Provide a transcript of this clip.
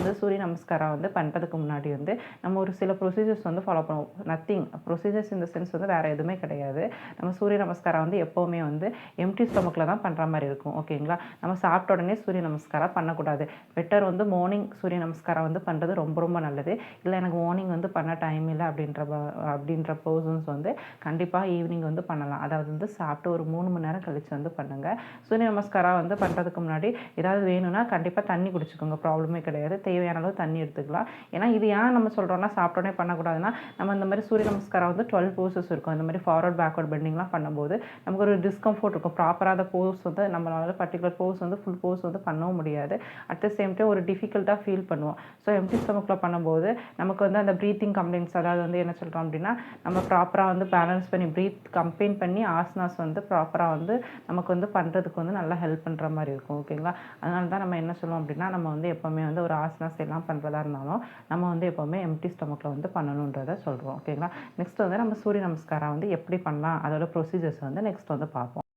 வந்து சூரிய நமஸ்காரம் வந்து பண்ணுறதுக்கு முன்னாடி வந்து நம்ம ஒரு சில ப்ரொசீஜர்ஸ் வந்து ஃபாலோ பண்ணுவோம். நத்திங் ப்ரொசீஜர்ஸ் இந்த சென்ஸ் வந்து வேறு எதுவுமே கிடையாது. நம்ம சூரிய நமஸ்காரம் வந்து எப்போவுமே வந்து எம்ப்டி ஸ்டொமக்கில் தான் பண்ணுற மாதிரி இருக்கும். ஓகேங்களா? நம்ம சாப்பிட்ட உடனே சூரிய நமஸ்காரம் பண்ணக்கூடாது. பெட்டர் வந்து மார்னிங் சூரிய நமஸ்காரம் வந்து பண்ணுறது ரொம்ப ரொம்ப நல்லது. இல்லை எனக்கு மார்னிங் வந்து பண்ண டைம் இல்லை அப்படின்ற பர்சன்ஸ் வந்து கண்டிப்பாக ஈவினிங் வந்து பண்ணலாம். அதாவது வந்து சாப்பிட்டு ஒரு 3 மணி நேரம் கழித்து வந்து பண்ணுங்கள். சூரிய நமஸ்காரம் வந்து பண்ணுறதுக்கு முன்னாடி ஏதாவது வேணும்னா கண்டிப்பாக தண்ணி குடிச்சுக்கோங்க. ப்ராப்ளமே கிடையாது. தேவையான அளவு தண்ணி எடுத்துக்கலாம். ஏன்னா இது ஏன் நம்ம சொல்கிறோம்னா சாப்பிட்டோன்னே பண்ணக்கூடாதுன்னா, நம்ம இந்த மாதிரி சூரிய நமஸ்காரம் வந்து 12 போஸஸ் இருக்கும். இந்த மாதிரி ஃபார்வர்ட் பேக்வர்ட் பெண்டிங்லாம் பண்ணும்போது நமக்கு ஒரு டிஸ்கம்ஃபோர்ட் இருக்கும். ப்ராப்பராக அந்த போஸ் வந்து நம்மளால பர்டிகுலர் போஸ் வந்து ஃபுல் போஸ் வந்து பண்ணவும் முடியாது. அட் த சேம் டைம் ஒரு டிஃபிகல்ட்டாக ஃபீல் பண்ணுவோம். ஸோ எம்ப்டி ஸ்டொமக்கில் பண்ணும்போது நமக்கு வந்து அந்த ப்ரீத்திங் கம்ப்ளைண்ட்ஸ், அதாவது வந்து என்ன சொல்கிறோம் அப்படின்னா, நம்ம ப்ராப்பராக வந்து பேலன்ஸ் பண்ணி கம்பைன் பண்ணி ஆசனாஸ் வந்து ப்ராப்பராக வந்து நமக்கு வந்து பண்ணுறதுக்கு வந்து நல்லா ஹெல்ப் பண்ணுற மாதிரி இருக்கும். ஓகேங்களா? அதனால தான் நம்ம என்ன சொல்லுவோம் அப்படின்னா, நம்ம வந்து எப்போவுமே வந்து ஒரு ஆசனாஸ் எல்லாம் பண்ணுறதா இருந்தாலும் நம்ம வந்து எப்போவுமே எம்ப்டி ஸ்டொமக்கில் வந்து பண்ணணுன்றதை சொல்கிறோம். ஓகேங்களா? நெக்ஸ்ட் வந்து நம்ம சூரிய நமஸ்காரம் வந்து எப்படி பண்ணலாம், அதோட ப்ரொசீஜர்ஸ் வந்து நெக்ஸ்ட் வந்து பார்ப்போம்.